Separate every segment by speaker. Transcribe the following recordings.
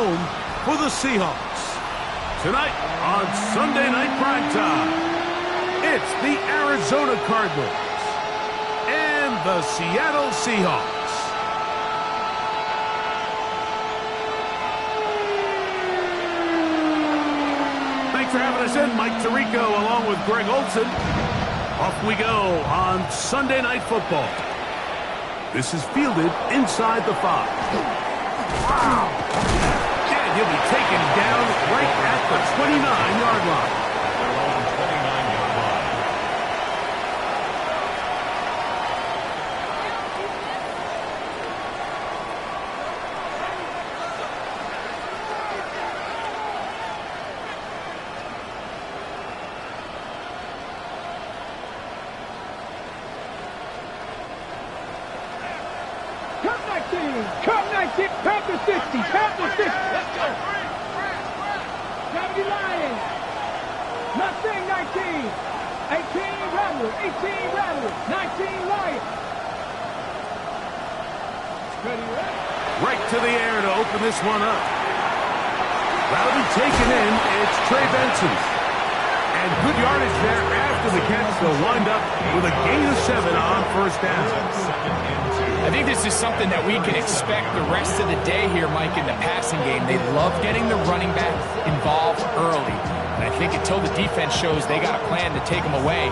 Speaker 1: home for the Seahawks. Tonight on Sunday Night Primetime, it's the Arizona Cardinals and the Seattle Seahawks. Thanks for having us in. Mike Tirico along with Greg Olson. Off we go on Sunday Night Football. This is fielded inside the 5. Wow. And he'll be taken down right at the 29-yard line.
Speaker 2: Cut 19, count to 60, count to 60. Let's go. 70 Lions. Nothing, 19. 18 Rebels, 18 Rebels, 19 Lions.
Speaker 1: Right to the air to open this one up. That'll be taken in. It's Trey Benson. And good yardage there after the catch. They'll wind up with a gain of 7 on first down.
Speaker 3: I think this is something that we can expect the rest of the day here, Mike, in the passing game. They love getting the running back involved early. And I think until the defense shows they got a plan to take him away,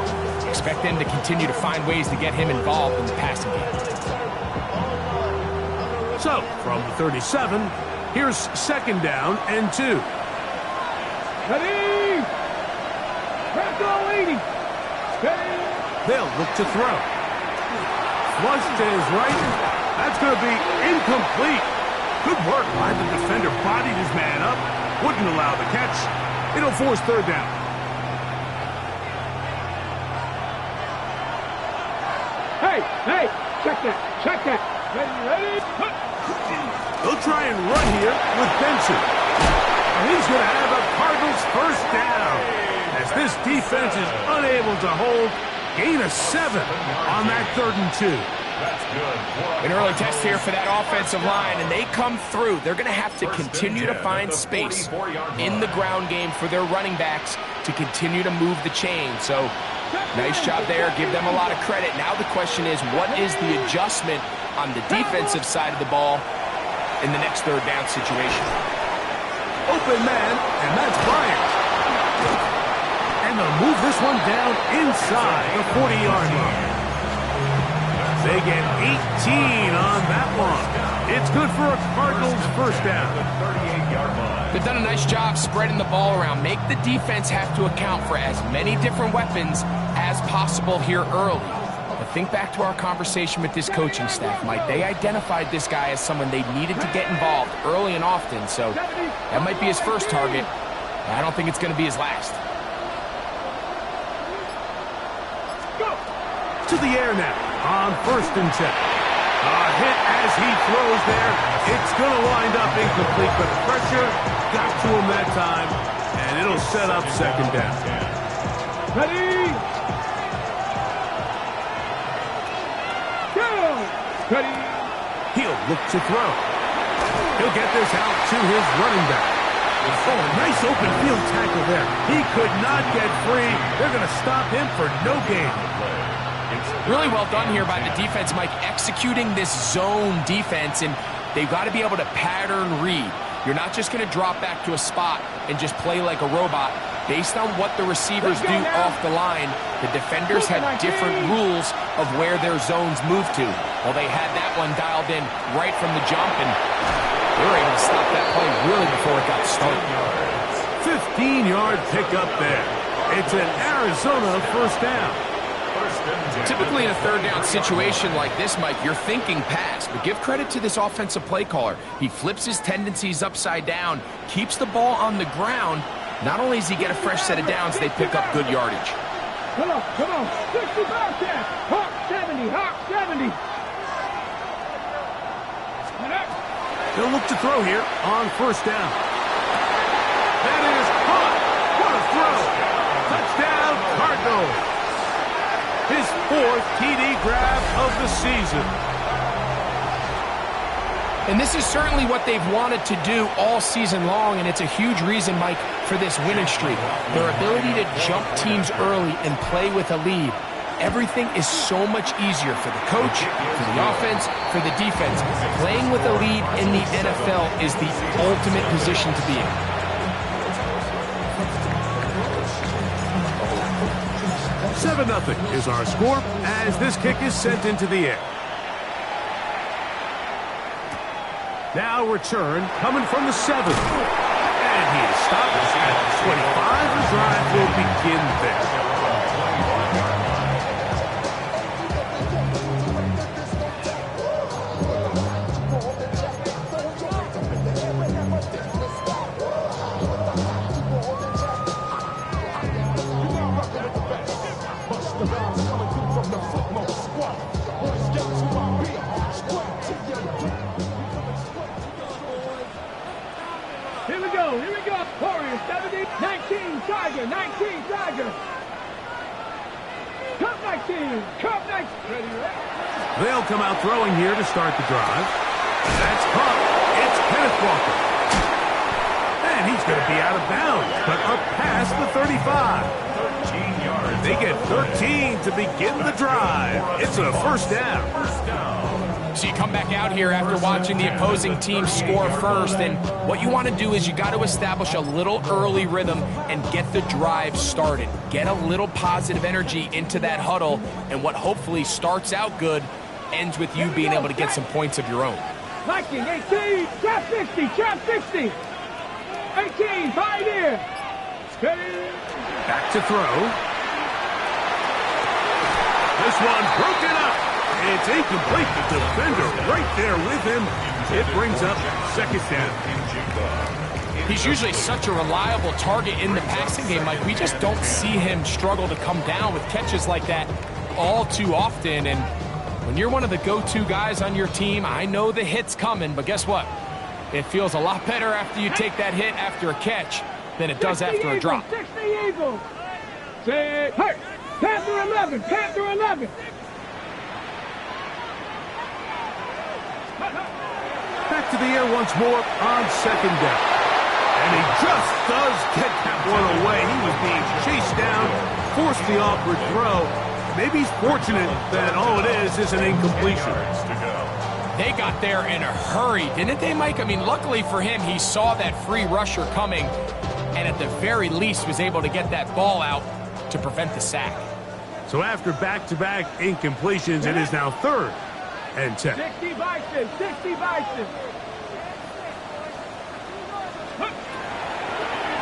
Speaker 3: expect them to continue to find ways to get him involved in the passing game.
Speaker 1: So, from the 37, here's second down and 2.
Speaker 2: Ready! Back to 80. Ready!
Speaker 1: They'll look to throw. Flush to his right. That's going to be incomplete. Good work by the defender. Bodied his man up. Wouldn't allow the catch. It'll force third down.
Speaker 2: Hey, check that, check that. Ready?
Speaker 1: They'll try and run here with Benson. And he's going to have a Cardinals first down. As this defense is unable to hold. Gain of 7 on that 3rd and 2.
Speaker 3: That's good. An early test here for that offensive line, and they come through. They're going to have to continue to find space in the ground game for their running backs to continue to move the chain. So, nice job there. Give them a lot of credit. Now the question is, what is the adjustment on the defensive side of the ball in the next 3rd down situation?
Speaker 1: Open man, and that's Bryant. And they'll move this one down inside the 40-yard line. They get 18 on that one. It's good for a Cardinals first down.
Speaker 3: They've done a nice job spreading the ball around. Make the defense have to account for as many different weapons as possible here early. But think back to our conversation with this coaching staff, Mike. They identified this guy as someone they needed to get involved early and often. So that might be his first target. I don't think it's going to be his last.
Speaker 1: To the air now on 1st and 10. A hit as he throws there. It's going to wind up incomplete, but pressure got to him that time, and it'll set up second down.
Speaker 2: Ready? Go! Ready?
Speaker 1: He'll look to throw. He'll get this out to his running back. Oh, a nice open field tackle there. He could not get free. They're going to stop him for no gain.
Speaker 3: Really well done here by the defense, Mike, executing this zone defense, and they've got to be able to pattern read. You're not just going to drop back to a spot and just play like a robot. Based on what the receivers do off the line, the defenders have different rules of where their zones move to. Well, they had that one dialed in right from the jump, and they were able to stop that play really before it got started.
Speaker 1: 15-yard pickup there. It's an Arizona first down.
Speaker 3: Typically in a 3rd down situation like this, Mike, you're thinking pass, but give credit to this offensive play caller. He flips his tendencies upside down, keeps the ball on the ground. Not only does he get a fresh set of downs, they pick up good yardage.
Speaker 2: Come on. 60 Bearcats. Hawk 70, Hawk 70.
Speaker 1: They'll look to throw here on first down. That is caught. What a throw. Touchdown, Cardinals. His 4th TD grab of the season.
Speaker 3: And this is certainly what they've wanted to do all season long, and it's a huge reason, Mike, for this winning streak. Their ability to jump teams early and play with a lead. Everything is so much easier for the coach, for the offense, for the defense. Playing with a lead in the NFL is the ultimate position to be in.
Speaker 1: Seven 0 is our score as this kick is sent into the air. Now return coming from the 7. And he is stopped at the 25. The drive will begin there.
Speaker 2: Here we go. Warriors, 70, 19, Tiger, 19, Tiger. Cup 19, Cup 19.
Speaker 1: They'll come out throwing here to start the drive. That's caught. It's Kenneth Walker. And he's going to be out of bounds, but up past the 35. 13 yards. They get 13 to begin the drive. It's a first down.
Speaker 3: So you come back out here after watching the opposing team score first, and what you want to do is you got to establish a little early rhythm and get the drive started. Get a little positive energy into that huddle, and what hopefully starts out good ends with you being able to get some points of your own.
Speaker 2: Viking, 18, trap 60, trap 60. 18, pioneer. Steady.
Speaker 1: Back to throw. This one's broken up. It's incomplete. The defender right there with him. It brings up second down.
Speaker 3: He's usually such a reliable target in the passing game. Like, we just don't see him struggle to come down with catches like that all too often. And when you're one of the go-to guys on your team, I know the hit's coming, but guess what? It feels a lot better after you take that hit after a catch than it does after a drop.
Speaker 2: 60 Eagles. Say, hey, Panther 11, Panther 11.
Speaker 1: Back to the air once more on second down. And he just does get that one away. He was being chased down, forced the awkward throw. Maybe he's fortunate that all it is an incompletion.
Speaker 3: They got there in a hurry, didn't they, Mike? I mean, luckily for him, he saw that free rusher coming, and at the very least was able to get that ball out to prevent the sack.
Speaker 1: So after back-to-back incompletions, it is now 3rd and 10.
Speaker 2: 60 Bison, 60 Bison.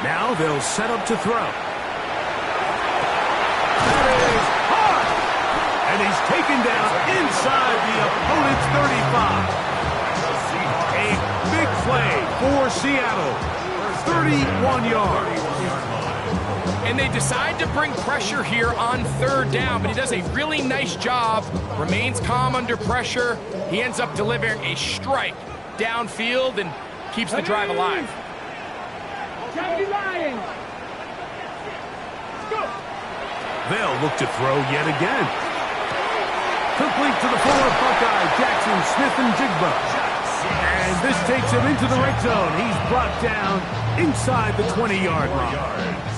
Speaker 1: Now they'll set up to throw. That is hard! And he's taken down inside the opponent's 35. A big play for Seattle. 31 yards.
Speaker 3: And they decide to bring pressure here on 3rd down, but he does a really nice job, remains calm under pressure. He ends up delivering a strike downfield and keeps the drive alive.
Speaker 1: They'll look to throw yet again. Complete to the former Buckeye, Jackson Smith-Njigba. And this takes him into the red zone. He's brought down inside the 20-yard line.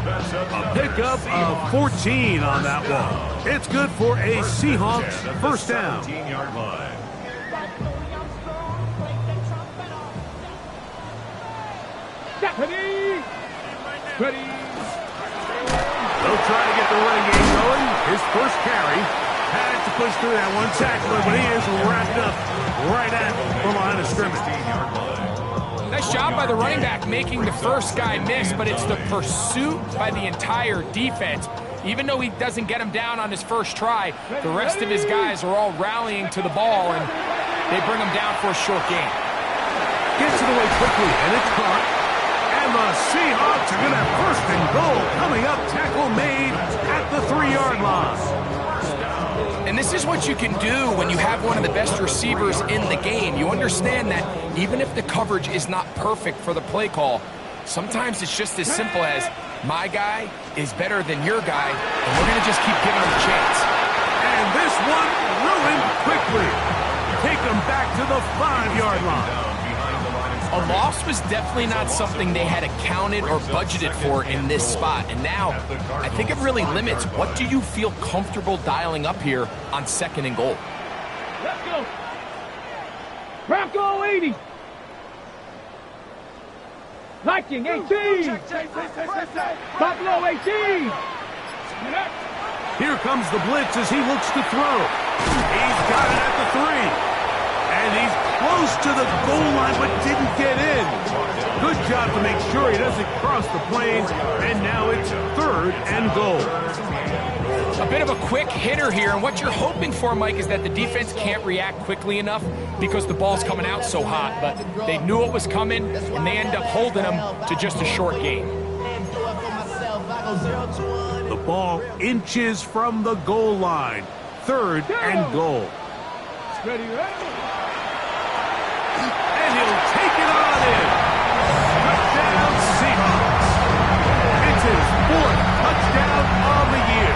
Speaker 1: A pickup of 14 on that one. It's good for a Seahawks first down.
Speaker 2: Ready.
Speaker 1: They'll try to get the running game going. His first carry had to push through that one tackler, but he is wrapped up right at the line of scrimmage.
Speaker 3: Nice job by the running back making the first guy miss, but it's the pursuit by the entire defense. Even though he doesn't get him down on his first try, the rest of his guys are all rallying to the ball, and they bring him down for a short gain.
Speaker 1: Gets it away quickly, and it's caught. And the Seahawks are going to have 1st and goal coming up. Tackle made at the 3-yard line.
Speaker 3: And this is what you can do when you have one of the best receivers in the game. You understand that even if the coverage is not perfect for the play call, sometimes it's just as simple as, my guy is better than your guy, and we're going to just keep giving him a chance.
Speaker 1: And this one ruined quickly. Take take them back to the 5-yard line.
Speaker 3: A loss was definitely not something they had accounted or budgeted for in this spot. And now, I think it really limits what do you feel comfortable dialing up here on 2nd and goal.
Speaker 2: Let's go. Bronco 80. Viking 18. Buffalo 18.
Speaker 1: Here comes the blitz as he looks to throw. He's got it at the 3. And he's close to the goal line, but didn't get in. Good job to make sure he doesn't cross the plains. And now it's 3rd and goal.
Speaker 3: A bit of a quick hitter here, and what you're hoping for, Mike, is that the defense can't react quickly enough because the ball's coming out so hot. But they knew it was coming, and they end up holding them to just a short gain.
Speaker 1: The ball inches from the goal line. 3rd and goal.
Speaker 2: Ready, ready.
Speaker 1: And he'll take it on in. Touchdown, Seahawks. It's his 4th touchdown of the year.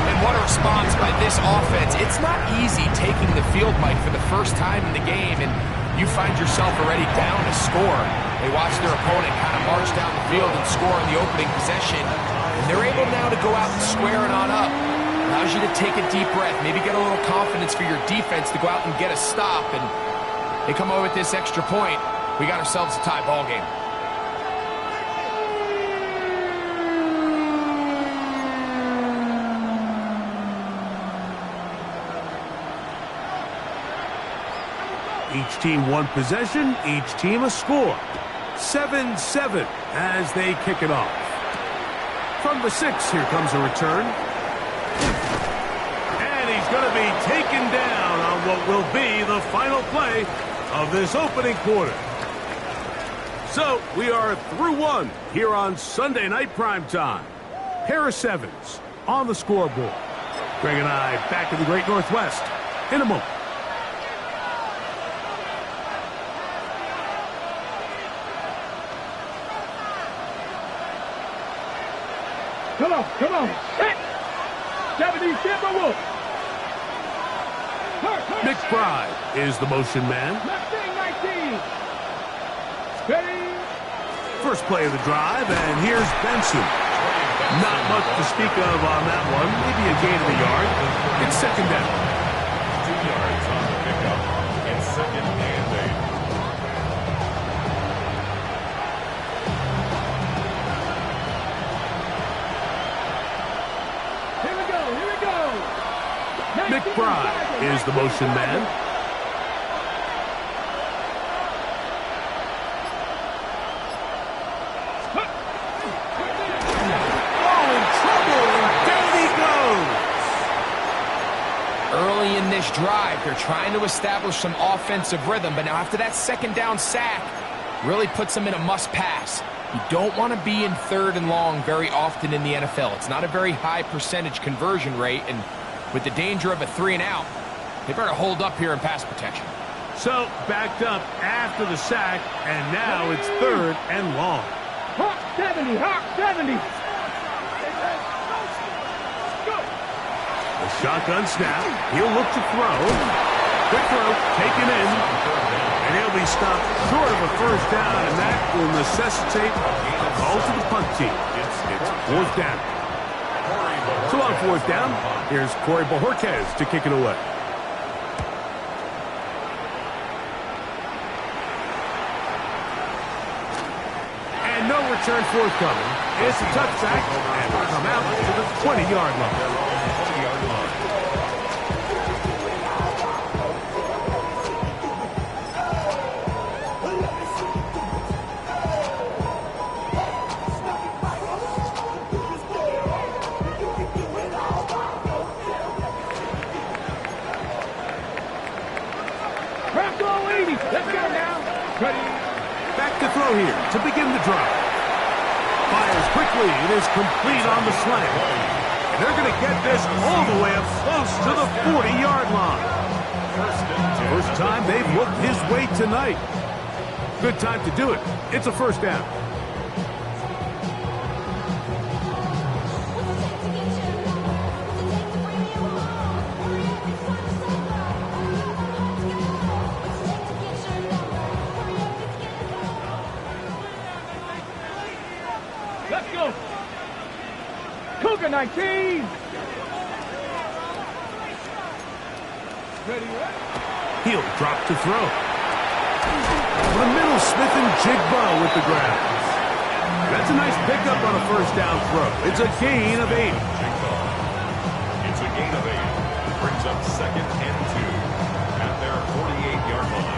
Speaker 3: And what a response by this offense. It's not easy taking the field, Mike, for the first time in the game, and you find yourself already down a score. They watch their opponent kind of march down the field and score in the opening possession, and they're able now to go out and square it on up. Allows you to take a deep breath, maybe get a little confidence for your defense to go out and get a stop, and they come away with this extra point. We got ourselves a tie ball game.
Speaker 1: Each team one possession, each team a score. 7-7 as they kick it off. From the 6, here comes a return. And he's going to be taken down on what will be the final play of this opening quarter. So we are through 1 here on Sunday Night Primetime. Harris Evans on the scoreboard. Greg and I back in the Great Northwest in a moment.
Speaker 2: Come on, come on. Hit. 70 Timberwolves.
Speaker 1: McBride is the motion man.
Speaker 2: Left wing 19. Steady.
Speaker 1: First play of the drive, and here's Benson. Not much to speak of on that one. Maybe a gain of a yard. It's 2nd down.
Speaker 4: 2 yards on the pickup. It's 2nd and 8.
Speaker 1: McBride is the motion man. Oh, in trouble, and down he goes.
Speaker 3: Early in this drive, they're trying to establish some offensive rhythm, but now after that 2nd down sack, really puts them in a must-pass. You don't want to be in 3rd and long very often in the NFL. It's not a very high percentage conversion rate, and with the danger of a 3 and out, they better hold up here in pass protection.
Speaker 1: So, backed up after the sack, and now it's 3rd and long.
Speaker 2: Hawk 70, Hawk 70.
Speaker 1: The shotgun snap. He'll look to throw. Quick throw, taken in. And he'll be stopped short of a 1st down, and that will necessitate a call to the punt team. It's 4th down. So on 4th down, here's Corey Bojorquez to kick it away. And no return forthcoming. It's a touchback, and we'll come out to the 20-yard line. Back to throw here to begin the drive. Fires quickly. It is complete on the slant. And they're going to get this all the way up close to the 40-yard line. First time they've looked his way tonight. Good time to do it. It's a 1st down.
Speaker 2: Second 19. Ready.
Speaker 1: He'll drop to throw. The middle, Smith and Jigba with the grab. That's a nice pickup on a first down throw. It's a gain of 8.
Speaker 4: It's a gain of 8. Brings up second and 2 at their 48-yard line.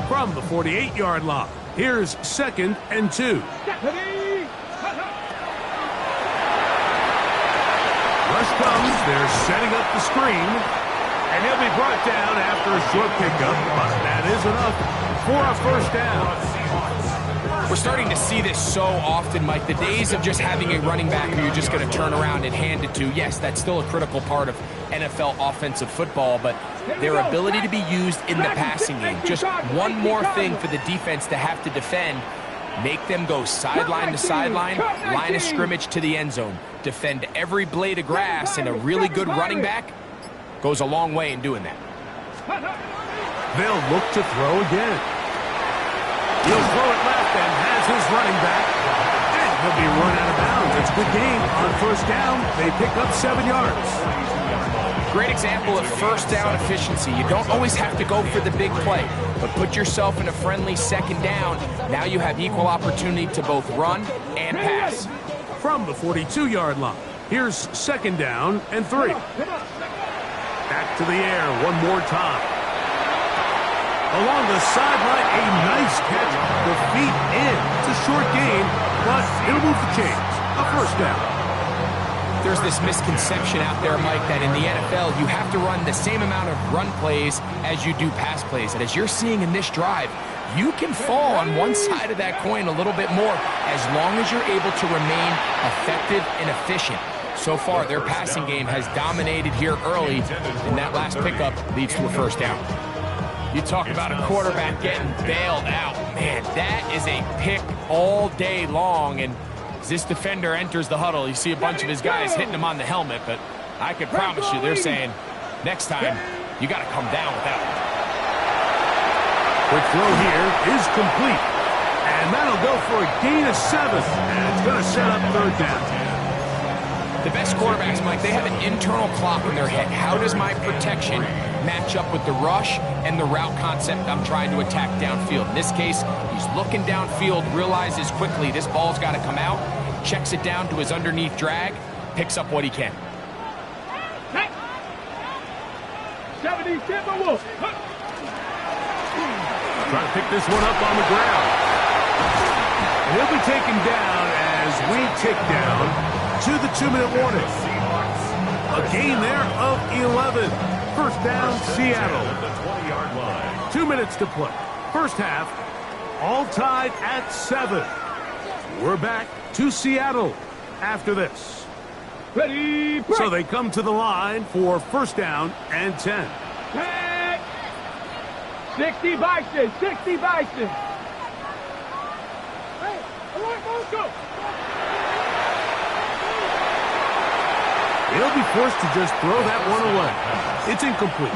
Speaker 1: From the 48-yard line, here's second and 2. Rush comes. They're setting up the screen. And he'll be brought down after a short pickup. But that is enough for a first down.
Speaker 3: We're starting to see this so often, Mike. The days of just having a running back who you're just going to turn around and hand it to, yes, that's still a critical part of NFL offensive football, but their ability to be used in the passing game. Just one more thing for the defense to have to defend. Make them go sideline to sideline, line of scrimmage to the end zone. Defend every blade of grass, and a really good running back goes a long way in doing that.
Speaker 1: They'll look to throw again. He'll throw it left and has his running back. And he'll be run out of bounds. It's a good game. On first down, they pick up 7 yards.
Speaker 3: Great example of first down efficiency. You don't always have to go for the big play, but put yourself in a friendly second down. Now you have equal opportunity to both run and pass.
Speaker 1: From the 42-yard line, here's second down and 3. Back to the air one more time. Along the sideline, a nice catch. The feet in. It's a short gain, but it'll move the chains. A first down.
Speaker 3: There's this misconception out there, Mike, that in the NFL, you have to run the same amount of run plays as you do pass plays. And as you're seeing in this drive, you can fall on one side of that coin a little bit more as long as you're able to remain effective and efficient. So far, their passing game has dominated here early, and that last pickup leads to a first down. You talk about a quarterback getting bailed out. Man, that is a pick all day long, and as this defender enters the huddle, you see a bunch of his guys hitting him on the helmet, but I can promise you they're saying, next time, you got to come down with that one.
Speaker 1: Quick throw here is complete, and that'll go for a gain of 7, and it's going to set up third down.
Speaker 3: The best quarterbacks, Mike, they have an internal clock in their head. How does my protection match up with the rush and the route concept I'm trying to attack downfield? In this case, he's looking downfield, realizes quickly this ball's got to come out, checks it down to his underneath drag, picks up what he can.
Speaker 2: 70 Timberwolves.
Speaker 1: Trying to pick this one up on the ground. And he'll be taken down as we tick down to the 2-minute warning. A gain there of 11. First down, Seattle. 2 minutes to play. First half, all tied at 7. We're back to Seattle after this.
Speaker 2: Ready, break.
Speaker 1: So they come to the line for first down and 10.
Speaker 2: 60 Bison, 60 Bison. Hey, let's go.
Speaker 1: He'll be forced to just throw that one away. It's incomplete.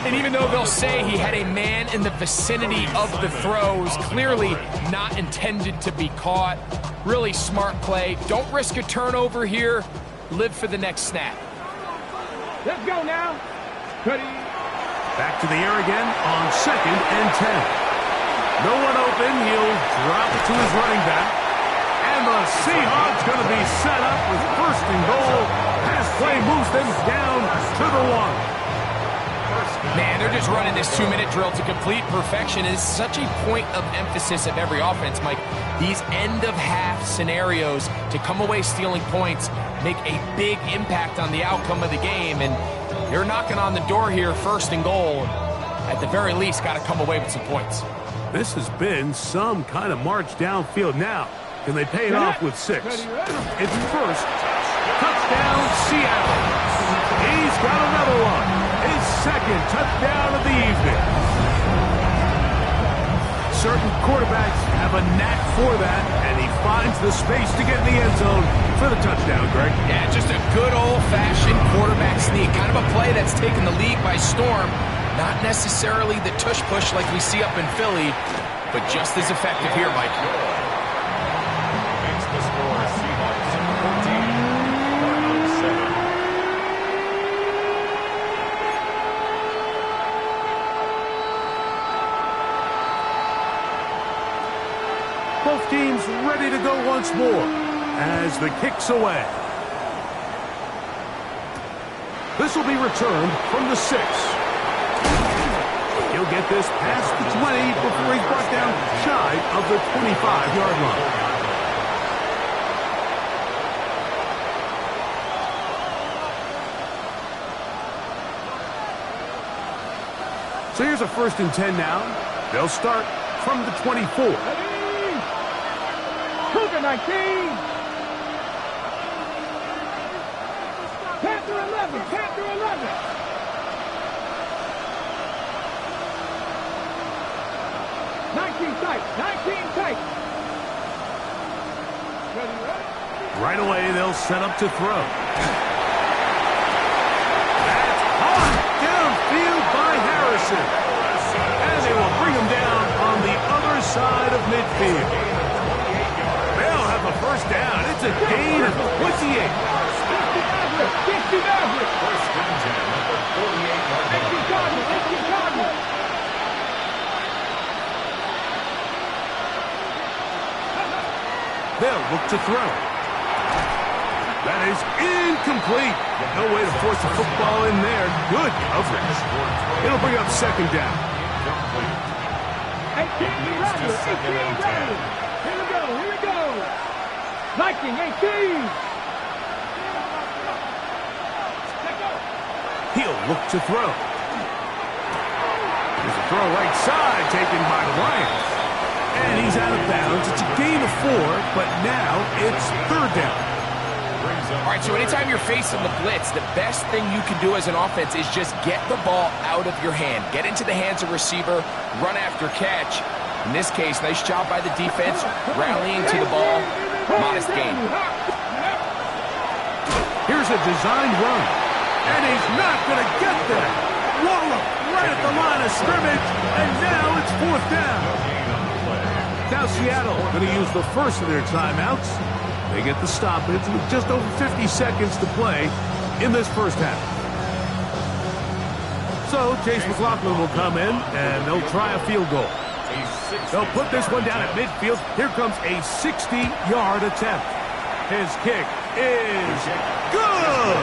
Speaker 3: And even though they'll say he had a man in the vicinity of the throws, clearly not intended to be caught. Really smart play. Don't risk a turnover here. Live for the next snap.
Speaker 2: Let's go now. Ready.
Speaker 1: Back to the air again on second and 10. No one open. He'll drop it to his running back. And the Seahawks going to be set up with first and goal. Pass play moves them down to the 1.
Speaker 3: Man, they're just running this 2-minute drill to complete perfection. It's such a point of emphasis of every offense, Mike. These end-of-half scenarios to come away stealing points make a big impact on the outcome of the game. And they're knocking on the door here, first and goal. At the very least, got to come away with some points.
Speaker 1: This has been some kind of march downfield now. Can they pay it off with 6? It's first. Touchdown, Seattle. He's got another one. His second touchdown of the evening. Certain quarterbacks have a knack for that, and he finds the space to get in the end zone for the touchdown, Greg.
Speaker 3: Yeah, just a good old-fashioned quarterback sneak. Kind of a play that's taken the league by storm. Not necessarily the tush-push like we see up in Philly, but just as effective here, Mike.
Speaker 4: Makes the score Seahawks 14, Cardinals 7.
Speaker 1: Both teams ready to go once more as the kick's away. This will be returned from the 6. He'll get this past the 20 before he's brought down shy of the 25-yard line. So here's a 1st and 10 now. They'll start from the 24.
Speaker 2: Cougar 19. Panther 11. Panther 11. Tight. 19 tight.
Speaker 1: Right away, they'll set up to throw. That's caught downfield by Harrison. And they will bring him down on the other side of midfield. They'll have a 1st down. It's a gain of 28.
Speaker 2: 60 Maverick.
Speaker 4: 1st and 10 at the 48-yard line.
Speaker 1: They'll look to throw. That is incomplete. No way to force the football in there. Good coverage. It'll bring up 2nd down.
Speaker 2: 18 Rattler. Here we go. Viking 18.
Speaker 1: He'll look to throw. There's a throw right side taken by Bryant. And he's out of bounds. It's a gain of 4, but now it's 3rd down.
Speaker 3: All right, so anytime you're facing the blitz, the best thing you can do as an offense is just get the ball out of your hand. Get into the hands of receiver, run after catch. In this case, nice job by the defense, rallying to the ball. Modest gain.
Speaker 1: Here's a designed run. And he's not going to get there. Wallop right at the line of scrimmage. And now it's 4th down. Now Seattle going to use the first of their timeouts. They get the stoppage with just over 50 seconds to play in this 1st half. So Chase McLaughlin will come in, and they'll try a field goal. They'll put this one down at midfield. Here comes a 60-yard attempt. His kick is good!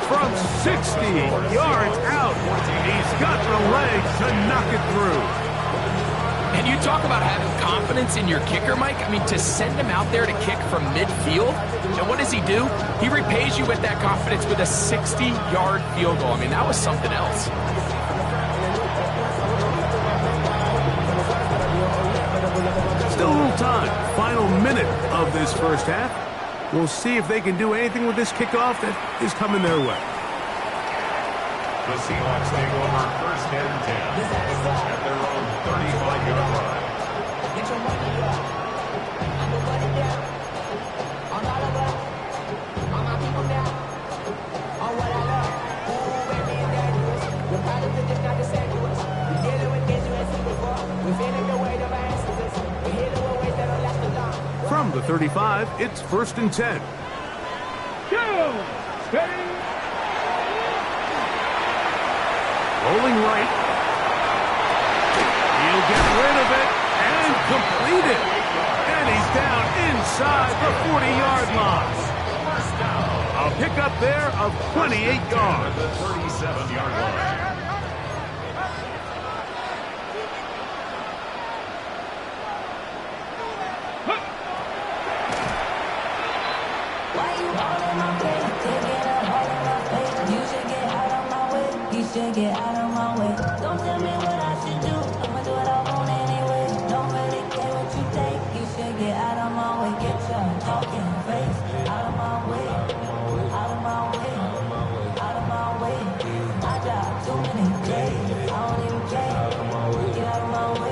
Speaker 1: From 60 yards out, he's got the legs to knock it through.
Speaker 3: And you talk about having confidence in your kicker, Mike. I mean, to send him out there to kick from midfield, and what does he do? He repays you with that confidence with a 60-yard field goal. I mean, that was something else.
Speaker 1: Still a little time. Final minute of this 1st half. We'll see if they can do anything with this kickoff that is coming their way.
Speaker 4: The Seahawks take over 1st and 10 at their own 35-yard line.
Speaker 1: From the 35, it's 1st and 10.
Speaker 2: Go! Steady!
Speaker 1: Rolling right. He'll get rid of it and complete it. And he's down inside the 40-yard line. A pickup there of 28 yards.
Speaker 4: The 37-yard line.
Speaker 5: Get out of my way. Don't tell me what I should do. I'ma do what I want anyway. Don't really care what you think. You should get out of my way. Get your talking face out of my way. Out of my way. Out of my way. I got too many days. I don't even care. Get out of my way.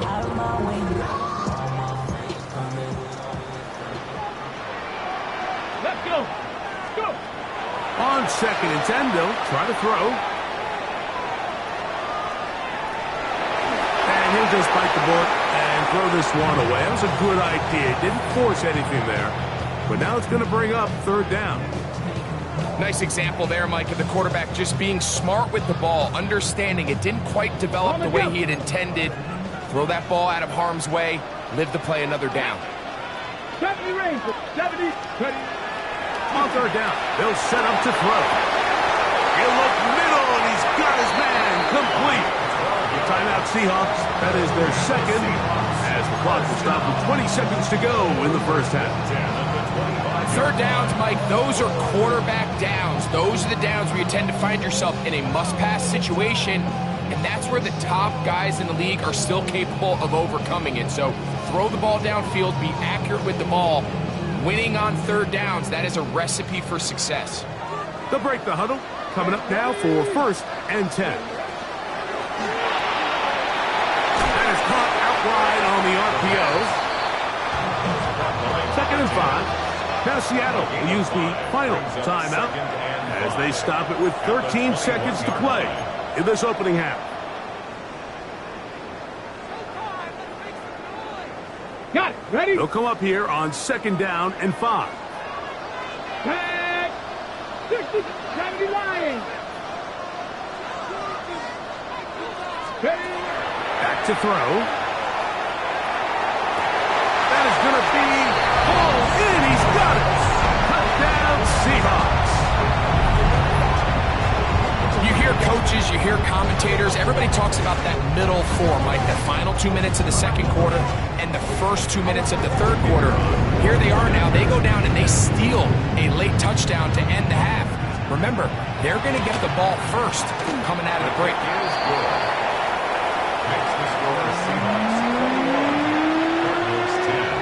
Speaker 5: Out of my way.
Speaker 2: Let's go. Go.
Speaker 1: On 2nd and 10, they'll try to throw. And he'll just bite the bullet and throw this one away. That was a good idea. Didn't force anything there. But now it's going to bring up third down.
Speaker 3: Nice example there, Mike, of the quarterback just being smart with the ball, understanding it didn't quite develop the way he had intended. Throw that ball out of harm's way, live to play another down.
Speaker 2: 70 range, 70, 20.
Speaker 1: On third down, they'll set up to throw. He'll look middle, and he's got his man complete. Timeout Seahawks. That is their second, as the clock will stop with 20 seconds to go in the first half.
Speaker 3: Third downs, Mike, those are quarterback downs. Those are the downs where you tend to find yourself in a must-pass situation, and that's where the top guys in the league are still capable of overcoming it. So throw the ball downfield, be accurate with the ball. Winning on third downs, that is a recipe for success.
Speaker 1: They'll break the huddle. Coming up now for first and 10. That is caught out wide on the RPO. Second and 5. Now Seattle will use the final timeout as they stop it with 13 seconds to play in this opening half.
Speaker 2: Got it. Ready?
Speaker 1: They'll come up here on second down and 5.
Speaker 2: 60, 70 Lions.
Speaker 1: Back to throw. That is going to be hauled in. He's got it. Touchdown, Seahawks.
Speaker 3: You hear coaches, you hear commentators, everybody talks about that middle four, Mike, the final 2 minutes of the second quarter and the first 2 minutes of the third quarter. Here they are now. They go down and they steal a late touchdown to end the half. Remember, they're going to get the ball first coming out of the break.
Speaker 4: Makes the score Seahawks 21, Cardinals 10.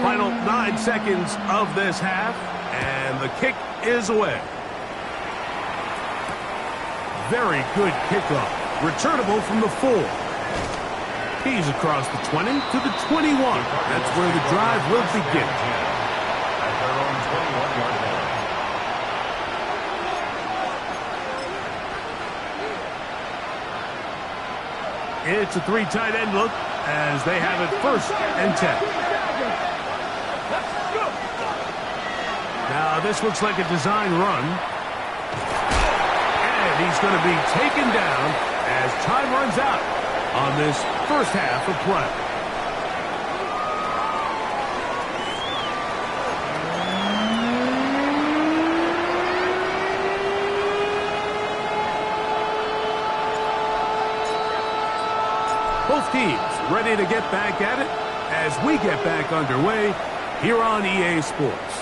Speaker 1: Final 9 seconds of this half, and the kick is away. Very good kickoff. Returnable from the 4. He's across the 20 to the 21. That's where the drive will begin.
Speaker 4: At their own 21-yard line.
Speaker 1: It's a 3 tight end look as they have it first and 10. Now this looks like a design run. He's going to be taken down as time runs out on this first half of play. Both teams ready to get back at it as we get back underway here on EA Sports.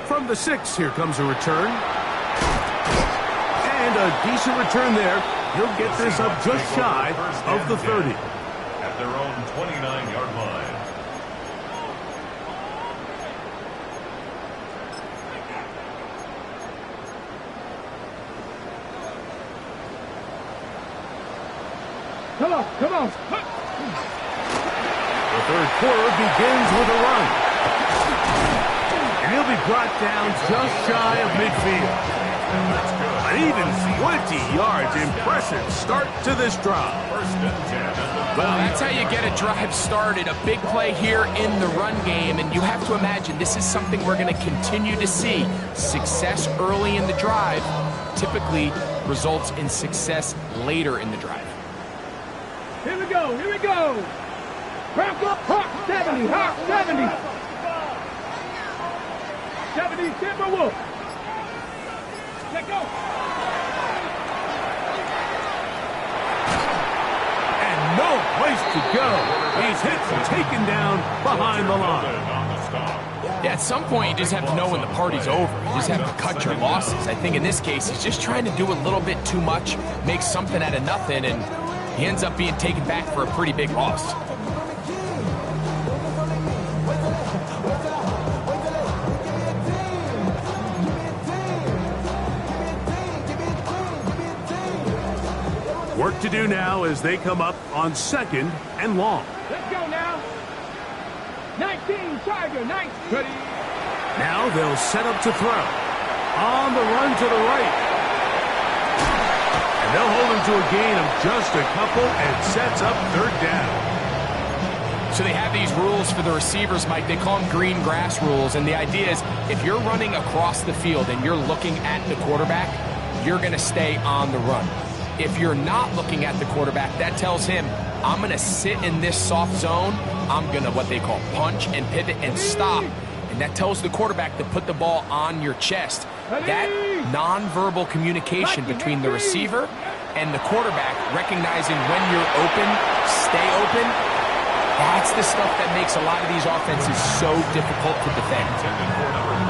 Speaker 1: From the 6, here comes a return. And a decent return there. He'll get this up just shy of the 30.
Speaker 4: At their own 29-yard line.
Speaker 2: Come on, come on.
Speaker 1: The third quarter begins with a run. And he'll be brought down just shy of midfield. An even 20 yards. Impressive start to this drive.
Speaker 3: Well, that's how you get a drive started. A big play here in the run game. And you have to imagine this is something we're going to continue to see. Success early in the drive typically results in success later in the drive.
Speaker 2: Here we go, here we go. Crank up, Hawk 70, Hawk 70. 70 Timberwolf. Let go.
Speaker 1: And no place to go. He's hit and taken down behind the line.
Speaker 3: Yeah, at some point you just have to know when the party's over. You just have to cut your losses. I think in this case he's just trying to do a little bit too much, make something out of nothing, and he ends up being taken back for a pretty big loss.
Speaker 1: Work to do now as they come up on second and long.
Speaker 2: Let's go now. Tiger, 19. Ready.
Speaker 1: Now they'll set up to throw. On the run to the right. And they'll hold him to a gain of just a couple and sets up third down.
Speaker 3: So they have these rules for the receivers, Mike. They call them green grass rules. And the idea is if you're running across the field and you're looking at the quarterback, you're going to stay on the run. If you're not looking at the quarterback, that tells him, I'm going to sit in this soft zone. I'm going to what they call punch and pivot and stop. And that tells the quarterback to put the ball on your chest. That nonverbal communication between the receiver and the quarterback, recognizing when you're open, stay open, that's the stuff that makes a lot of these offenses so difficult to defend.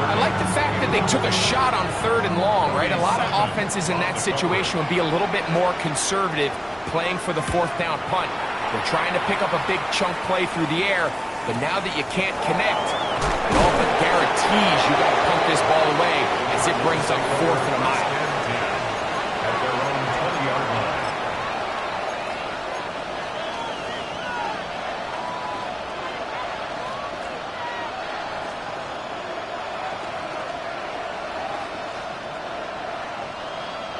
Speaker 3: I like the fact that they took a shot on 3rd and long, right? A lot of offenses in that situation would be a little bit more conservative playing for the 4th down punt. They're trying to pick up a big chunk play through the air, but now that you can't connect, it all but guarantees you got to pump this ball away as it brings up 4th and a mile.
Speaker 4: At their own 20-yard line.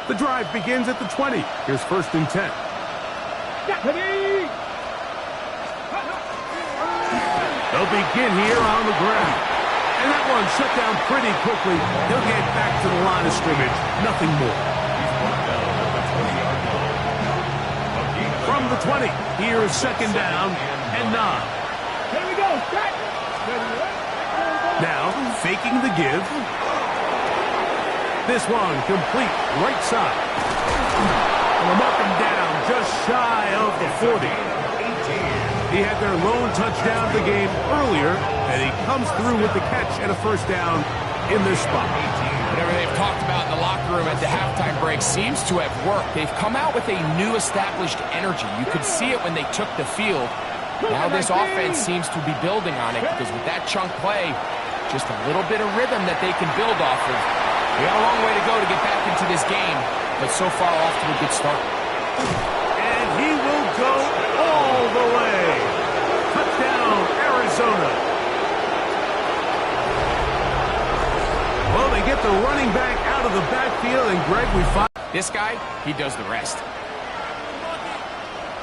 Speaker 1: The drive begins at the 20. Here's 1st and 10. They'll begin here on the ground. And that one shut down pretty quickly. He'll get back to the line of scrimmage. Nothing more. From the 20, here is 2nd down and 9.
Speaker 2: Here we go. Set.
Speaker 1: Now, faking the give. This one complete right side. And they'll mark him down just shy of the 40. He had their lone touchdown of the game earlier, and he comes through with the catch and a 1st down in this spot.
Speaker 3: Whatever they've talked about in the locker room at the halftime break seems to have worked. They've come out with a new established energy. You could see it when they took the field. Now this offense seems to be building on it because with that chunk play, just a little bit of rhythm that they can build off of. We got a long way to go to get back into this game, but so far off to a good start.
Speaker 1: And he will go all the way. Touchdown, Arizona. Well, they get the running back out of the backfield, and Greg, we find
Speaker 3: this guy, he does the rest.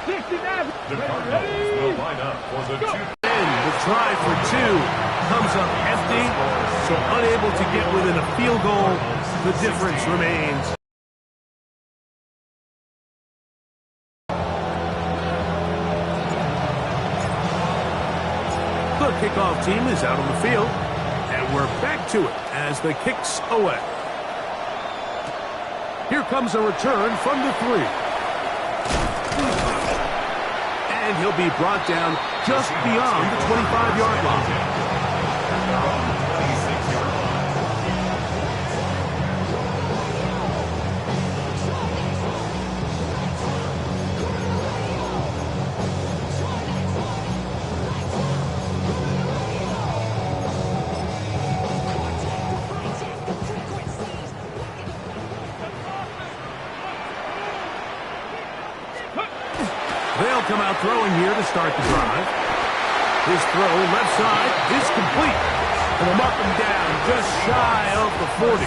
Speaker 2: 69.
Speaker 4: The Cardinals will line up for the 2.
Speaker 1: the try for 2 comes up empty, so unable to get within a field goal. The difference remains. The kickoff team is out on the field, and we're back to it as the kick's away. Here comes a return from the 3. And he'll be brought down just beyond the 25-yard line. They'll come out throwing here to start the drive. His throw left side is complete. And they'll mark him down just shy of the 40.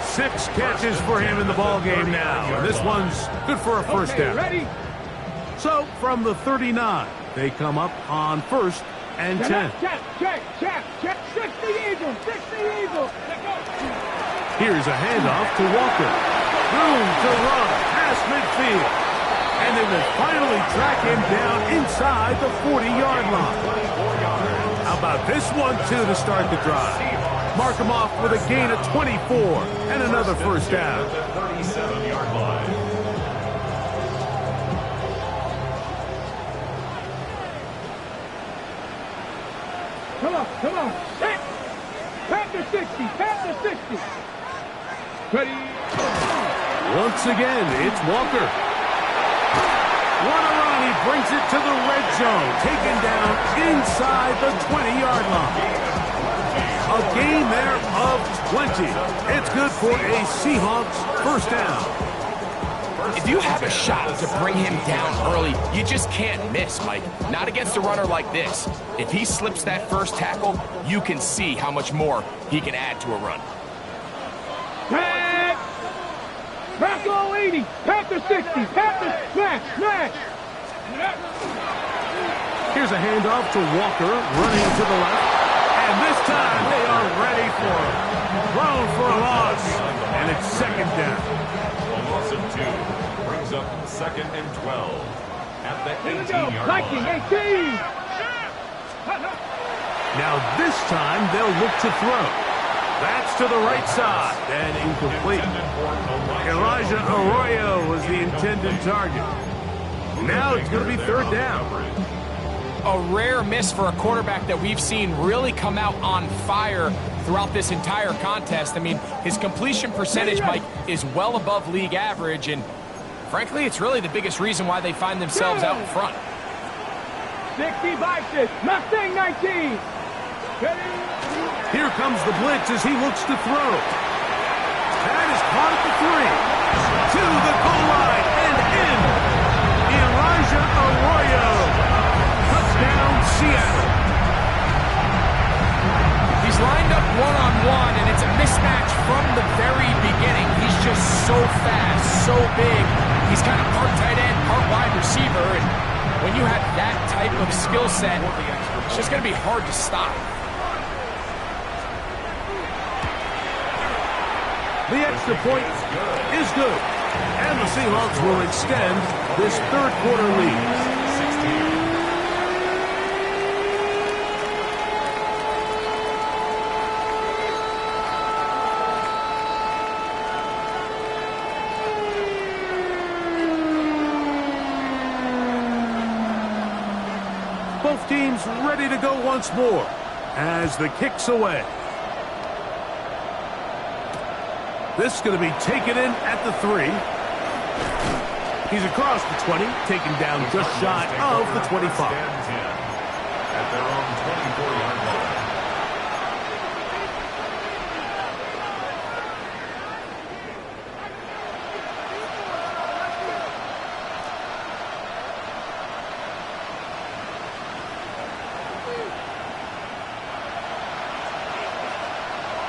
Speaker 1: 6 catches for him in the ballgame now. And this one's good for a 1st down.
Speaker 2: Ready?
Speaker 1: So from the 39, they come up on 1st and 10.
Speaker 2: Check. 60 Eagles. 60 Eagles.
Speaker 1: Here's a handoff to Walker. Room to run past midfield. And they will finally track him down inside the 40-yard line. How about this one, too, to start the drive? Mark him off with a gain of 24 and another 1st down.
Speaker 4: 37-yard line.
Speaker 2: Come on. Set. Panther 60. Panther 60. Ready?
Speaker 1: Once again, it's Walker. What a run. He brings it to the red zone. Taken down inside the 20-yard line. A gain there of 20. It's good for a Seahawks 1st down.
Speaker 3: If you have a shot to bring him down early, you just can't miss, Mike. Not against a runner like this. If he slips that first tackle, you can see how much more he can add to a run.
Speaker 2: Tag! Bronco 80, Panther 60, Panther smash!
Speaker 1: Here's a handoff to Walker, running to the left. And this time they are ready for him. Thrown for a loss. And it's second down.
Speaker 4: A loss of 2 brings up 2nd and 12 at the 18-yard
Speaker 2: Viking
Speaker 4: line.
Speaker 2: 18!
Speaker 1: Now this time they'll look to throw. That's to the right side and incomplete. Elijah Arroyo was the intended target. Now it's going to be third down.
Speaker 3: A rare miss for a quarterback that we've seen really come out on fire throughout this entire contest. I mean, his completion percentage, Mike, is well above league average, and frankly, it's really the biggest reason why they find themselves out in front.
Speaker 2: 60 Vikings, Mustang 19!
Speaker 1: Here comes the blitz as he looks to throw. That is caught at the 3. To the goal line and in. Elijah Arroyo. Touchdown, Seattle.
Speaker 3: He's lined up one-on-one, and it's a mismatch from the very beginning. He's just so fast, so big. He's kind of part tight end, part wide receiver, and when you have that type of skill set, it's just going to be hard to stop.
Speaker 1: The extra point is good. And the Seahawks will extend this third quarter lead. Both teams ready to go once more as the kick's away. This is going to be taken in at the 3. He's across the 20, taken down just shy of the 25.
Speaker 4: At their own 24-yard line.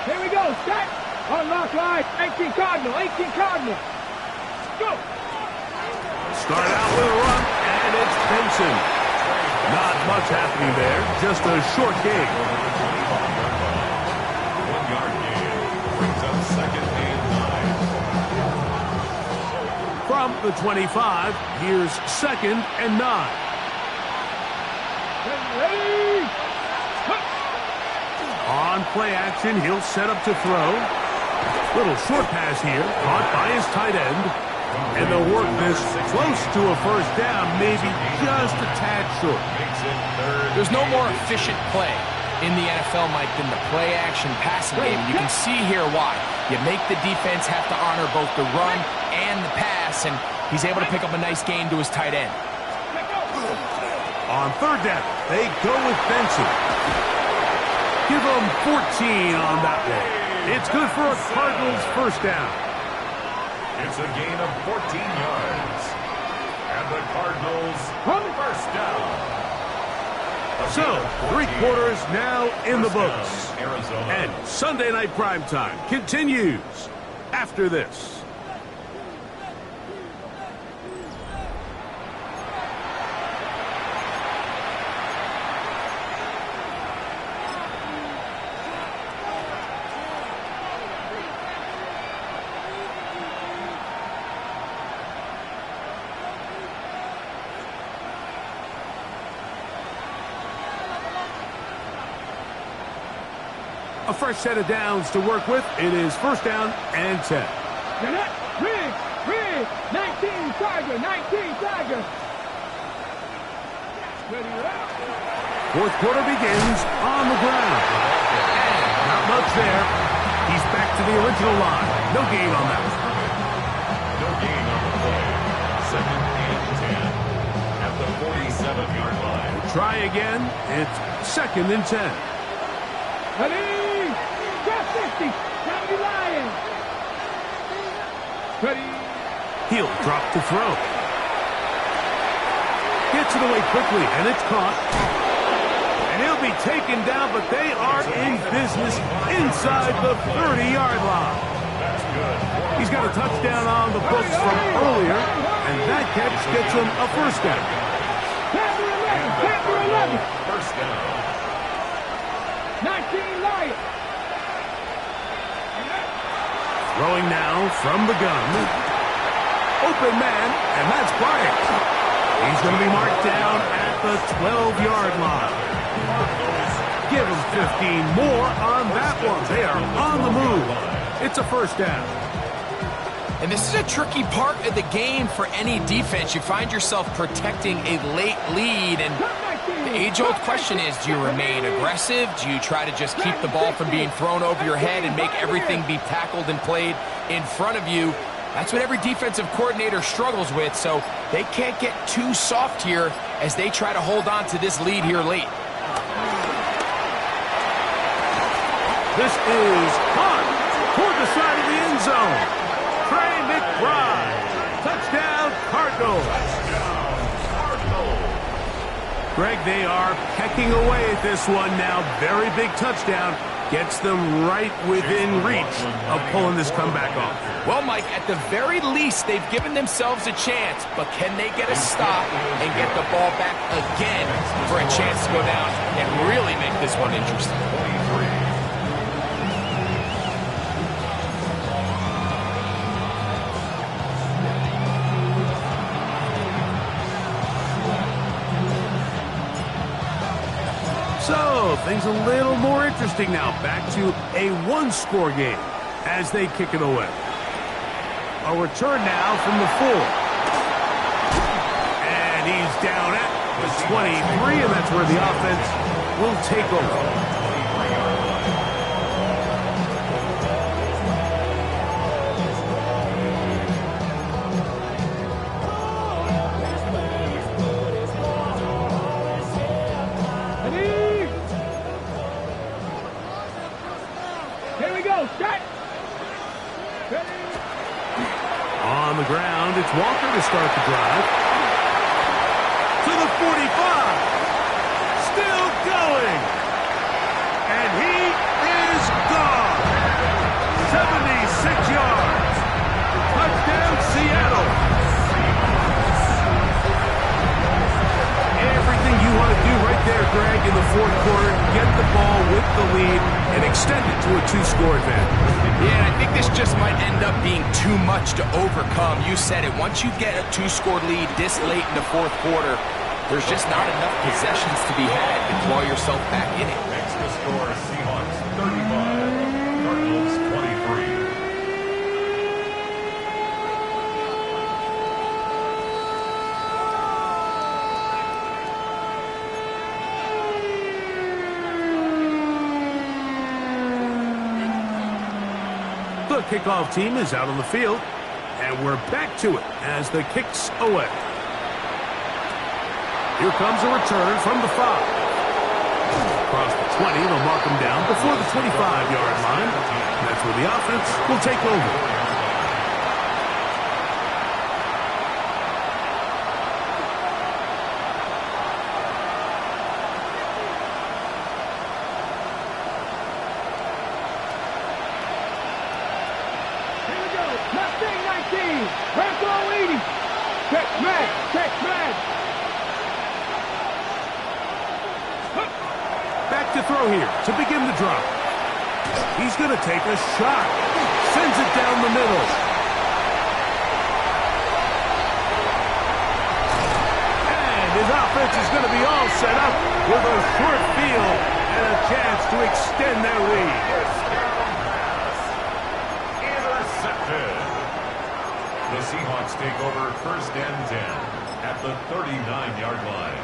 Speaker 2: Here we go, set! Unlock line, 18 Cardinal, 18 Cardinal! Go!
Speaker 1: Start out with a run, and it's Benson. Not much happening there, just a short gain.
Speaker 4: 1-yard gain brings up 2nd and 9.
Speaker 1: From the 25, here's 2nd and 9.
Speaker 2: Ready!
Speaker 1: On play action, he'll set up to throw. Little short pass here, caught by his tight end. And they'll work this close to a first down, maybe just a tad short.
Speaker 3: There's no more efficient play in the NFL, Mike, than the play-action passing game. You can see here why. You make the defense have to honor both the run and the pass, and he's able to pick up a nice gain to his tight end.
Speaker 1: On third down, they go with Benson. Give them 14 on that one. It's good for a Cardinals first down.
Speaker 4: It's a gain of 14 yards. And the Cardinals first down.
Speaker 1: So, 3 quarters now in the books. And Sunday Night Primetime continues after this. A fresh set of downs to work with. It is first down and 10.
Speaker 2: Riggs, 19 Tiger, 19 Tiger.
Speaker 1: Fourth quarter begins on the ground. And not much there. He's back to the original line. No gain on that one.
Speaker 4: No gain on the play. 2nd and 10 at the 47-yard line.
Speaker 1: Try again. It's 2nd and 10.
Speaker 2: Ready? Drop 60. Johnny Lions. Ready?
Speaker 1: He He'll drop to throw. Gets it away quickly, and it's caught. And he'll be taken down, but they are in business inside the 30-yard line. He's got a touchdown on the books from earlier, and that catch gets him a first down.
Speaker 2: Tampa 11.
Speaker 4: First down.
Speaker 2: 19 Lions.
Speaker 1: Throwing now from the gun. Open man, and that's Bryant. He's going to be marked down at the 12-yard line. Give him 15 more on that one. They are on the move. It's a first down.
Speaker 3: And this is a tricky part of the game for any defense. You find yourself protecting a late lead, and the age-old question is, do you remain aggressive? Do you try to just keep the ball from being thrown over your head and make everything be tackled and played in front of you? That's what every defensive coordinator struggles with, so they can't get too soft here as they try to hold on to this lead here late.
Speaker 1: This is caught toward the side of the end zone. Trey McBride. Touchdown, Cardinals. Greg, they are pecking away at this one now. Very big touchdown. Gets them right within reach of pulling this comeback off.
Speaker 3: Well, Mike, at the very least, they've given themselves a chance, but can they get a stop and get the ball back again for a chance to go down and really make this one interesting?
Speaker 4: 23.
Speaker 1: So, things a little more interesting now. Back to a one-score game as they kick it away. A return now from the 4. And he's down at the 23, and that's where the offense will take over. On the ground, it's Walker to start the drive. To the 45. Still going. And he is gone. 76 yards. Touchdown, Seattle. Everything you want to do right there, Greg, in the fourth quarter. Get the ball with the lead and extend it to a 2-score advantage.
Speaker 3: Yeah, and I think this just might end up being too much to overcome. You said it. Once you get a 2-score lead this late in the fourth quarter, there's just not enough possessions to be had to claw yourself back in it.
Speaker 4: Extra score, Seahawks 35, Cardinals 23.
Speaker 1: The kickoff team is out on the field, and we're back to it as the kick's away. Here comes a return from the 5. Across the 20, they'll mark him down before the 25-yard line. And that's where the offense will take over. Back to throw here to begin the drop. He's going to take a shot. Sends it down the middle. And his offense is going to be all set up with a short field and a chance to extend their lead.
Speaker 4: Intercepted. The Seahawks take over first and 10 at the 39-yard line.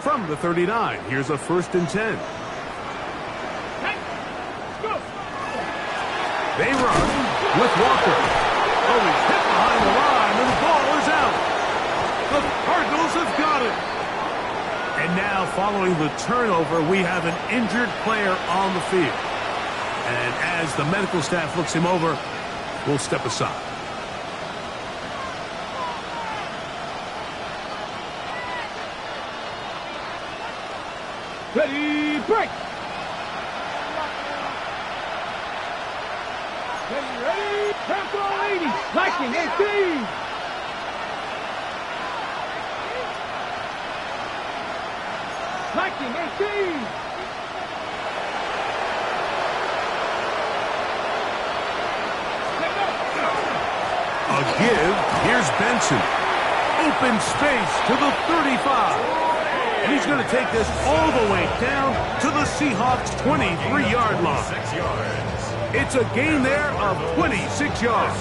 Speaker 1: From the 39, here's a first and 10. They run with Walker. Oh, he's hit behind the line, and the ball is out. The Cardinals have got it. And now, following the turnover, we have an injured player on the field. And as the medical staff looks him over, we'll step aside.
Speaker 2: Ready, break. Ready, tackle 80. Viking 18. Viking 18.
Speaker 1: A give. Here's Benson. Open space to the 35. And he's going to take this all the way down to the Seahawks' 23-yard line.
Speaker 4: 6 yards.
Speaker 1: It's a gain there of 26 yards.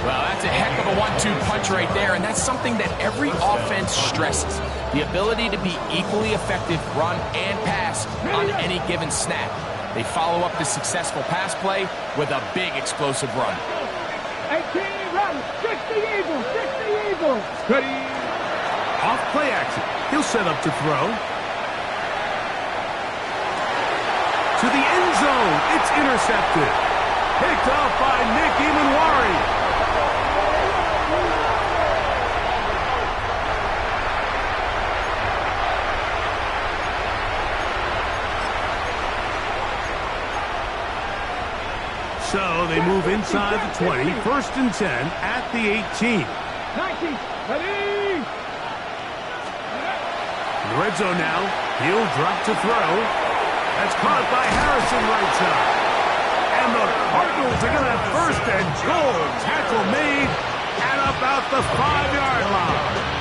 Speaker 3: Well, that's a heck of a 1-2 punch right there, and that's something that every offense stresses. The ability to be equally effective run and pass on any given snap. They follow up the successful pass play with a big explosive run.
Speaker 2: 18, run. 60 Eagles, 60 Eagles. Ready.
Speaker 1: Off play action. He'll set up to throw. To the end zone. It's intercepted. Picked up by Nick Emanwari. So they move inside the 20, 1st and 10 at the 18.
Speaker 2: 19, ready.
Speaker 1: In the red zone now, he'll drop to throw. That's caught by Harrison right side. And the Cardinals are going to have 1st and goal. Tackle made at about the 5-yard line.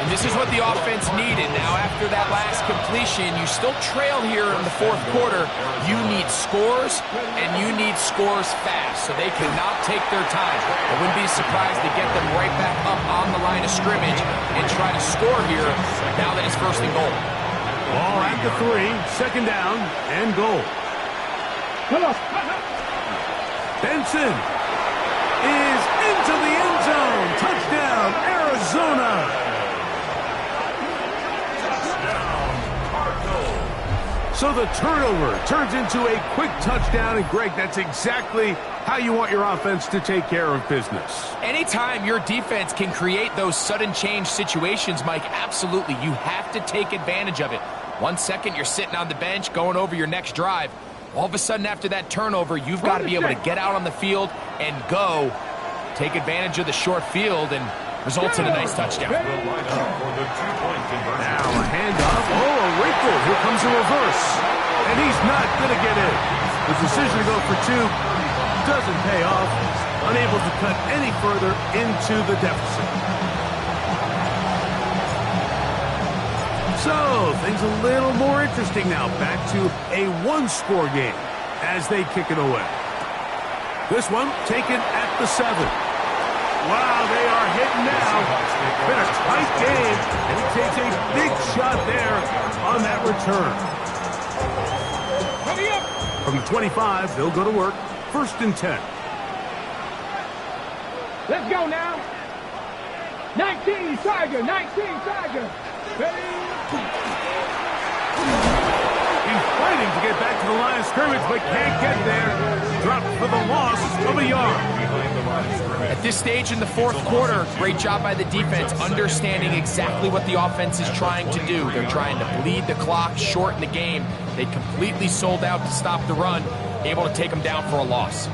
Speaker 3: And this is what the offense needed. Now, after that last completion, you still trail here in the 4th quarter. You need scores, and you need scores fast, so they cannot take their time. I wouldn't be surprised to get them right back up on the line of scrimmage and try to score here now that it's 1st and goal.
Speaker 1: Ball at the 3, 2nd down, and goal.
Speaker 2: Come on.
Speaker 1: Benson is into the end zone. Touchdown, Arizona. So the turnover turns into a quick touchdown, and Greg, that's exactly how you want your offense to take care of business.
Speaker 3: Anytime your defense can create those sudden change situations, Mike, absolutely, you have to take advantage of it. 1 second, you're sitting on the bench going over your next drive. All of a sudden, after that turnover, you've got to be able to get out on the field and go. Take advantage of the short field and results in a nice touchdown.
Speaker 4: Will line up for the 2-point conversion.
Speaker 1: Now a handoff. Oh, a wrinkle. Here comes a reverse. And he's not going to get in. The decision to go for 2 doesn't pay off. Unable to cut any further into the deficit. So, things a little more interesting now. Back to a 1-score game as they kick it away. This one taken at the 7. Wow, they are hitting now. Been a tight game, and he takes a big shot there on that return. From the 25, they'll go to work. 1st and 10.
Speaker 2: Let's go now. 19, Tiger. 19, Tiger. Ready.
Speaker 1: He's fighting to get back to the line of scrimmage, but can't get there. Dropped for the loss of a yard.
Speaker 3: At this stage in the 4th quarter, great job by the defense understanding exactly what the offense is trying to do. They're trying to bleed the clock, shorten the game. They completely sold out to stop the run, able to take them down for a loss.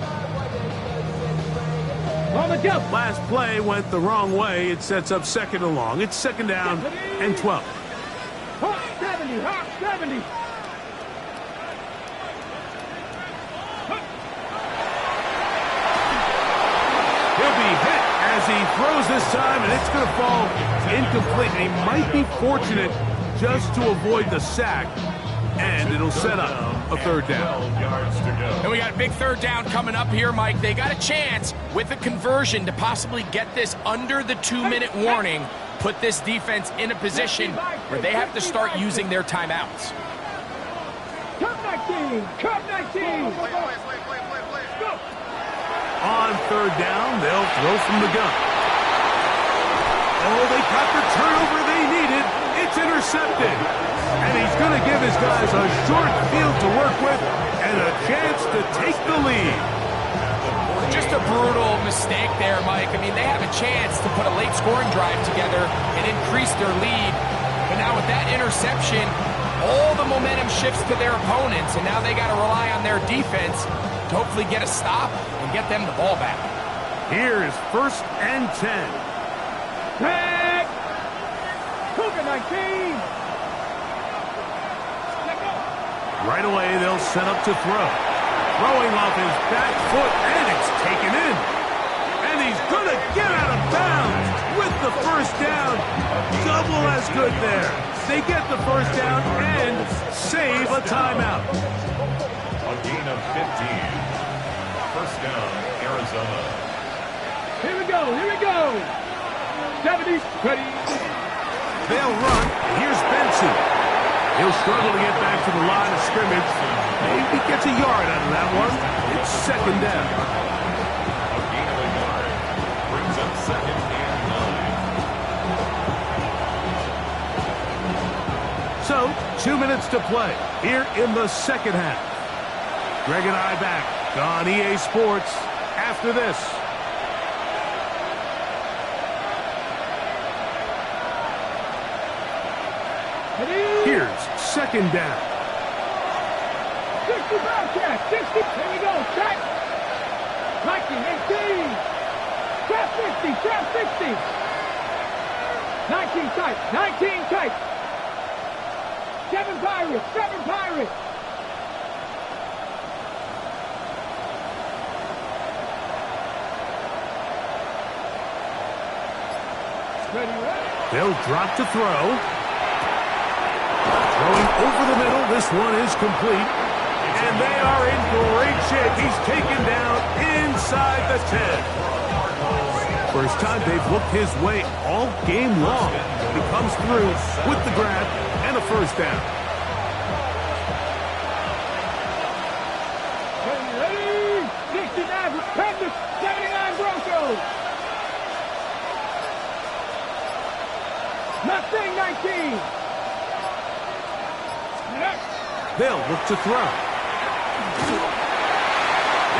Speaker 2: On the jump.
Speaker 1: Last play went the wrong way. It sets up 2nd and long. It's 2nd down and 12.
Speaker 2: Hawk 70, Hawk 70.
Speaker 1: He'll be hit as he throws this time, and it's going to fall incomplete. He might be fortunate just to avoid the sack, and it'll set up a 3rd down.
Speaker 4: 12 yards to go.
Speaker 3: And we got a big 3rd down coming up here, Mike. They got a chance with a conversion to possibly get this under the 2-minute warning, put this defense in a position where they have to start using their timeouts.
Speaker 2: Cut 19, cut 19. Go.
Speaker 1: On 3rd down, they'll throw from the gun. Oh, they got the turnover they needed. It's intercepted. And he's going to give his guys a short field to work with and a chance to take the lead.
Speaker 3: Just a brutal mistake there, Mike. I mean, they have a chance to put a late scoring drive together and increase their lead. But now with that interception, all the momentum shifts to their opponents, and now they got to rely on their defense to hopefully get a stop and get them the ball back.
Speaker 1: Here is 1st and 10.
Speaker 2: Tag! Cougar 19! Let go!
Speaker 1: Right away, they'll set up to throw. Throwing off his back foot, and it's taken in. And he's going to get out of bounds with the first down. Double as good there. They get the first down and save a timeout.
Speaker 4: A gain of 15. First down, Arizona.
Speaker 2: Here we go, here we go! 70, ready.
Speaker 1: They'll run. Here's Benson. He'll struggle to get back to the line of scrimmage. Maybe gets a yard out of that one. It's 2nd down.
Speaker 4: A gain of a yard. Brings up 2nd and 9.
Speaker 1: So, 2 minutes to play here in the 2nd half. Greg and I back on EA Sports after this. Here's 2nd down.
Speaker 2: 60 Bobcat, 60. Here we go, check. 19, 18. Trap 60, trap 60. 19 tight, 19 tight. 7 Pirates, 7 Pirates. Ready, ready.
Speaker 1: They'll drop to throw. Throwing over the middle, this one is complete. And they are in great shape. He's taken down inside the 10. First time they've looked his way all game long. He comes through with the grab and a first down.
Speaker 2: Ready, 69 Panthers, 79 Broncos. Mustang 19.
Speaker 1: They'll look to throw.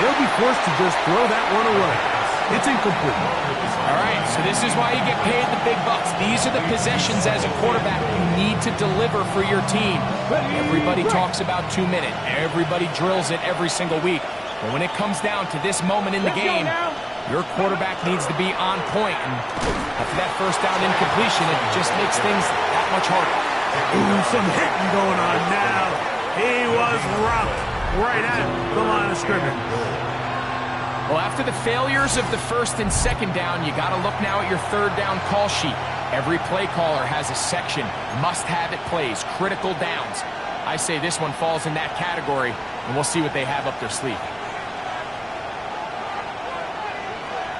Speaker 1: They'll be forced to just throw that one away. It's incomplete.
Speaker 3: All right, so this is why you get paid the big bucks. These are the possessions as a quarterback you need to deliver for your team. Everybody talks about 2 minutes. Everybody drills it every single week. But when it comes down to this moment in the game, your quarterback needs to be on point. And after that first down incompletion, it just makes things that much harder.
Speaker 1: Ooh, some hitting going on now. He was rocked right at the line of scrimmage.
Speaker 3: Well, after the failures of the 1st and 2nd down, you got to look now at your 3rd down call sheet. Every play caller has a section, must-have-it plays, critical downs. I say this one falls in that category, and we'll see what they have up their sleeve.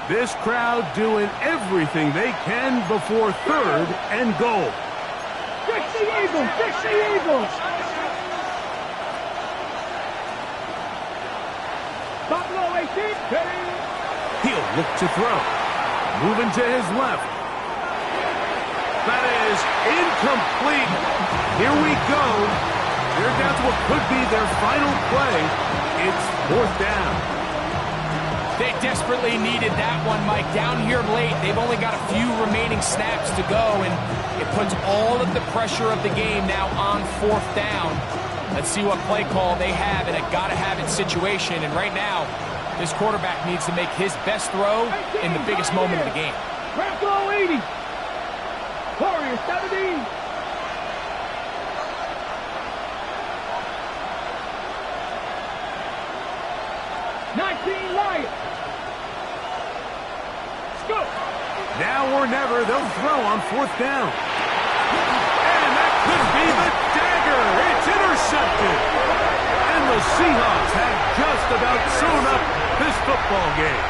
Speaker 1: This crowd doing everything they can before 3rd and goal.
Speaker 2: 60 Eagles, 60 Eagles. Buffalo 18, ready.
Speaker 1: He'll look to throw. Moving to his left. That is incomplete. Here we go. They're down to what could be their final play. It's 4th down.
Speaker 3: They desperately needed that one, Mike. Down here late, they've only got a few remaining snaps to go, and it puts all of the pressure of the game now on 4th down. Let's see what play call they have in a gotta-have-it situation. And right now, this quarterback needs to make his best throw in the biggest moment of the game.
Speaker 2: Bronco 80. Warriors 70. Lions. Let's go.
Speaker 1: Now or never, they'll throw on 4th down. And that could be the dagger. It's intercepted. And the Seahawks have just about sewn up this football game.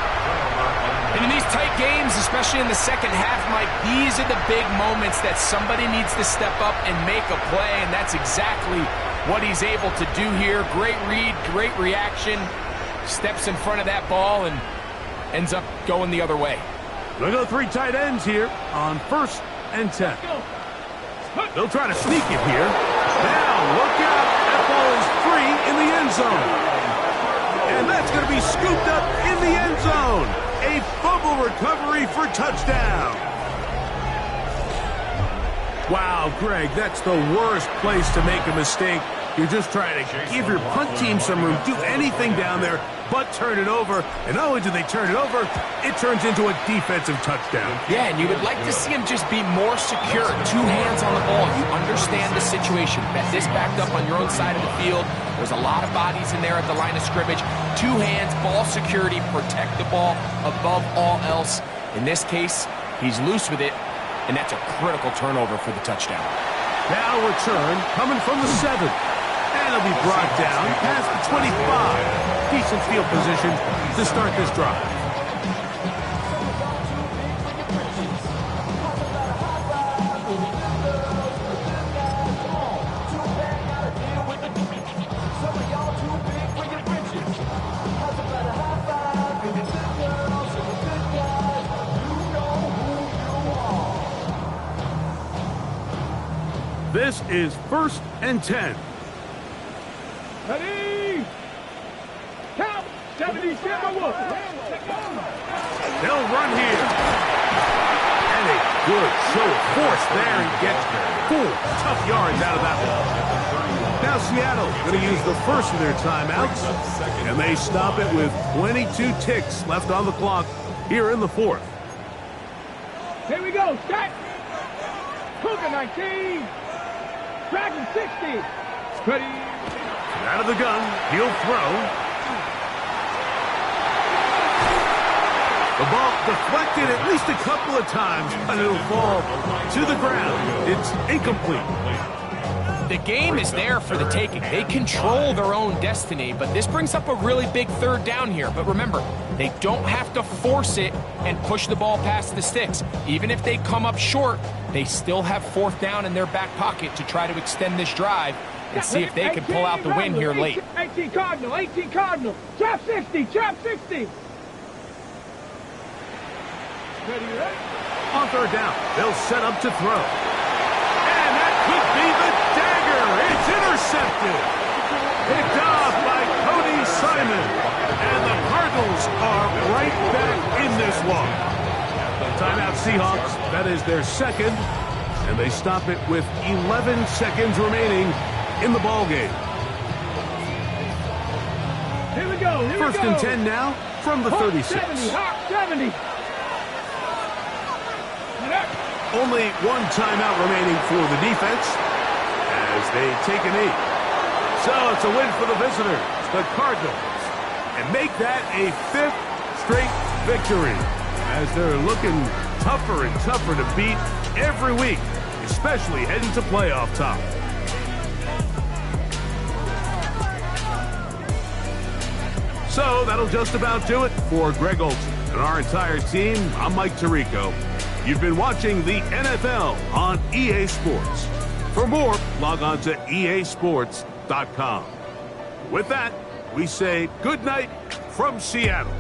Speaker 3: And in these tight games, especially in the 2nd half, Mike, these are the big moments that somebody needs to step up and make a play, and that's exactly what he's able to do here. Great read, great reaction, steps in front of that ball and ends up going the other way.
Speaker 1: Look at the 3 tight ends here on 1st and 10. They'll try to sneak it here. Now, look out. That ball is free in the end zone. And that's going to be scooped up in the end zone. A fumble recovery for touchdown. Wow, Greg, that's the worst place to make a mistake. You're just trying to give your punt team some room, do anything down there but turn it over. And not only do they turn it over, it turns into a defensive touchdown.
Speaker 3: Yeah, and you would like to see him just be more secure. 2 hands on the ball. You understand the situation. This backed up on your own side of the field. There's a lot of bodies in there at the line of scrimmage. 2 hands, ball security, protect the ball above all else. In this case, he's loose with it, and that's a critical turnover for the touchdown.
Speaker 1: Now return coming from the 7. And it'll be brought down past the 25. Decent field position to start this drive. This is 1st and 10.
Speaker 2: Ready? Count. 70, Shammerwood.
Speaker 1: They'll run here. And a good show of force there and gets 4 tough yards out of that one. Now Seattle going to use the first of their timeouts. And they stop it with 22 ticks left on the clock here in the 4th.
Speaker 2: Here we go. Set. Cougar 19. Dragon 60. Ready.
Speaker 1: Out of the gun, he'll throw. The ball deflected at least a couple of times, and it'll fall to the ground. It's incomplete.
Speaker 3: The game is there for the taking. They control their own destiny, but this brings up a really big 3rd down here. But remember, they don't have to force it and push the ball past the sticks. Even if they come up short, they still have 4th down in their back pocket to try to extend this drive and see if they can pull out the win here late.
Speaker 2: 18 Cardinal, 18 Cardinal. Trap 60, trap 60.
Speaker 1: On 3rd down, they'll set up to throw. And that could be the dagger. It's intercepted. Picked off by Cody Simon. And the Cardinals are right back in this one. Timeout Seahawks. That is their 2nd. And they stop it with 11 seconds remaining in the ball game.
Speaker 2: Here we go.
Speaker 1: 1st and 10 now from the 36.
Speaker 2: 70, Hawk 70.
Speaker 1: Only 1 timeout remaining for the defense as they take a knee. So it's a win for the visitors, the Cardinals, and make that a 5th straight victory as they're looking tougher and tougher to beat every week, especially heading to playoff time. So that'll just about do it for Greg Olsen and our entire team. I'm Mike Tirico. You've been watching the NFL on EA Sports. For more, log on to easports.com. With that, we say good night from Seattle.